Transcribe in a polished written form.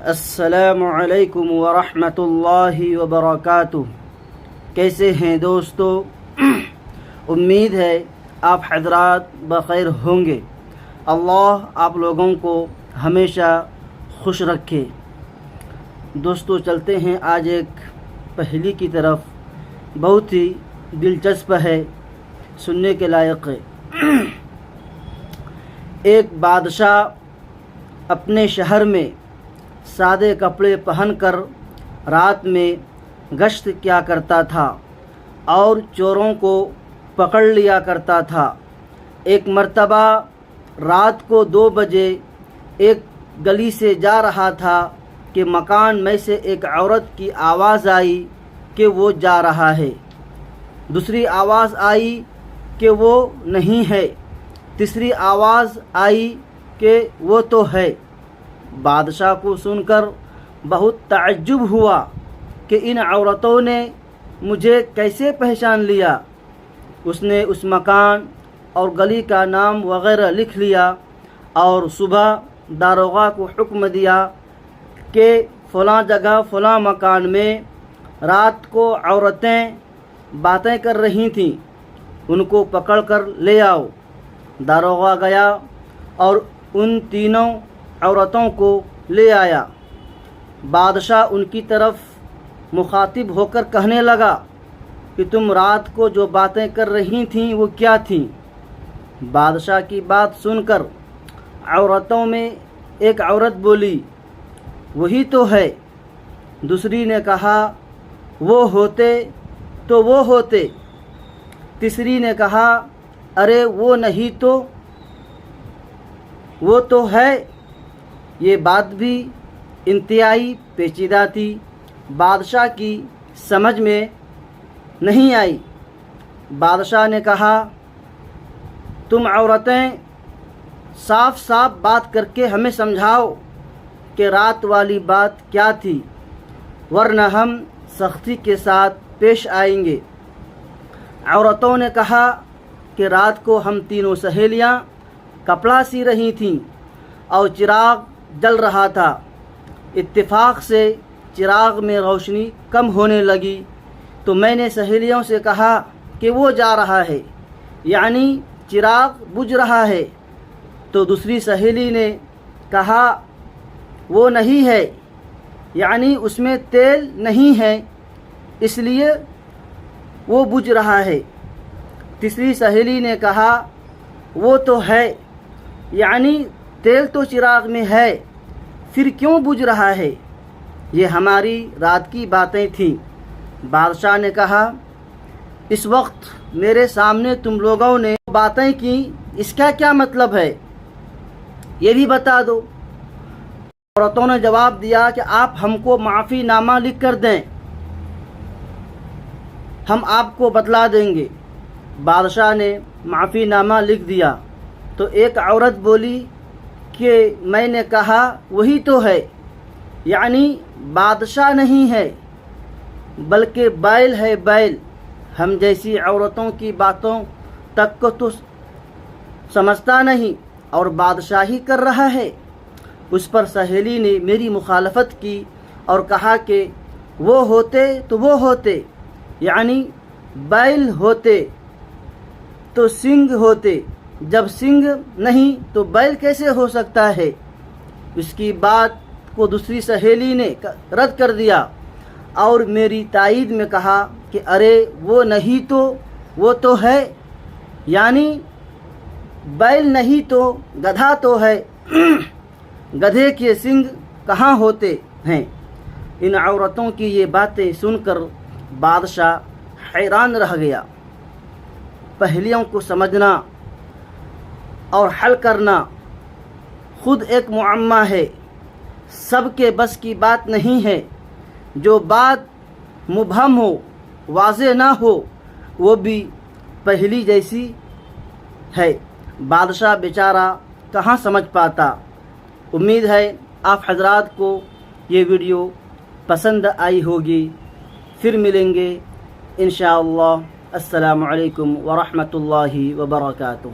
السلام علیکم ورحمۃ اللہ وبرکاتہ۔ کیسے ہیں دوستو؟ امید ہے آپ حضرات بخیر ہوں گے۔ اللہ آپ لوگوں کو ہمیشہ خوش رکھے۔ دوستو چلتے ہیں آج ایک پہیلی کی طرف، بہت ہی دلچسپ ہے، سننے کے لائق ہے۔ ایک بادشاہ اپنے شہر میں سادے کپڑے پہن کر رات میں گشت کیا کرتا تھا اور چوروں کو پکڑ لیا کرتا تھا۔ ایک مرتبہ رات کو 2 بجے ایک گلی سے جا رہا تھا کہ مکان میں سے ایک عورت کی آواز آئی کہ وہ جا رہا ہے۔ دوسری آواز آئی کہ وہ نہیں ہے۔ تیسری آواز آئی کہ وہ تو ہے۔ بادشاہ کو سن کر بہت تعجب ہوا کہ ان عورتوں نے مجھے کیسے پہچان لیا۔ اس نے اس مکان اور گلی کا نام وغیرہ لکھ لیا اور صبح داروغہ کو حکم دیا کہ فلاں جگہ فلاں مکان میں رات کو عورتیں باتیں کر رہی تھیں، ان کو پکڑ کر لے آؤ۔ داروغہ گیا اور ان تینوں عورتوں کو لے آیا۔ بادشاہ ان کی طرف مخاطب ہو کر کہنے لگا کہ تم رات کو جو باتیں کر رہی تھیں وہ کیا تھیں؟ بادشاہ کی بات سن کر عورتوں میں ایک عورت بولی، وہی تو ہے۔ دوسری نے کہا، وہ ہوتے تو وہ ہوتے۔ تیسری نے کہا، ارے وہ نہیں تو وہ تو ہے۔ یہ بات بھی انتہائی پیچیدہ تھی، بادشاہ کی سمجھ میں نہیں آئی۔ بادشاہ نے کہا، تم عورتیں صاف صاف بات کر کے ہمیں سمجھاؤ کہ رات والی بات کیا تھی، ورنہ ہم سختی کے ساتھ پیش آئیں گے۔ عورتوں نے کہا کہ رات کو ہم تینوں سہیلیاں کپڑا سی رہی تھیں اور چراغ جل رہا تھا۔ اتفاق سے چراغ میں روشنی کم ہونے لگی تو میں نے سہیلیوں سے کہا کہ وہ جا رہا ہے، یعنی چراغ بجھ رہا ہے۔ تو دوسری سہیلی نے کہا، وہ نہیں ہے، یعنی اس میں تیل نہیں ہے، اس لیے وہ بجھ رہا ہے۔ تیسری سہیلی نے کہا، وہ تو ہے، یعنی تیل تو چراغ میں ہے، پھر کیوں بجھ رہا ہے؟ یہ ہماری رات کی باتیں تھیں۔ بادشاہ نے کہا، اس وقت میرے سامنے تم لوگوں نے باتیں کی، اس کا کیا مطلب ہے؟ یہ بھی بتا دو۔ عورتوں نے جواب دیا کہ آپ ہم کو معافی نامہ لکھ کر دیں، ہم آپ کو بتلا دیں گے۔ بادشاہ نے معافی نامہ لکھ دیا تو ایک عورت بولی کہ میں نے کہا وہی تو ہے، یعنی بادشاہ نہیں ہے بلکہ بیل ہے، بیل۔ ہم جیسی عورتوں کی باتوں تک کو تو سمجھتا نہیں اور بادشاہی کر رہا ہے۔ اس پر سہیلی نے میری مخالفت کی اور کہا کہ وہ ہوتے تو وہ ہوتے، یعنی بیل ہوتے تو سنگ ہوتے، جب سنگ نہیں تو بیل کیسے ہو سکتا ہے؟ اس کی بات کو دوسری سہیلی نے رد کر دیا اور میری تائید میں کہا کہ ارے وہ نہیں تو وہ تو ہے، یعنی بیل نہیں تو گدھا تو ہے، گدھے کے سنگ کہاں ہوتے ہیں؟ ان عورتوں کی یہ باتیں سن کر بادشاہ حیران رہ گیا۔ پہلیوں کو سمجھنا اور حل کرنا خود ایک معمہ ہے، سب کے بس کی بات نہیں ہے۔ جو بات مبہم ہو، واضح نہ ہو، وہ بھی پہلی جیسی ہے۔ بادشاہ بیچارہ کہاں سمجھ پاتا۔ امید ہے آپ حضرات کو یہ ویڈیو پسند آئی ہوگی۔ پھر ملیں گے انشاءاللہ۔ السلام علیکم ورحمۃ اللہ وبرکاتہ۔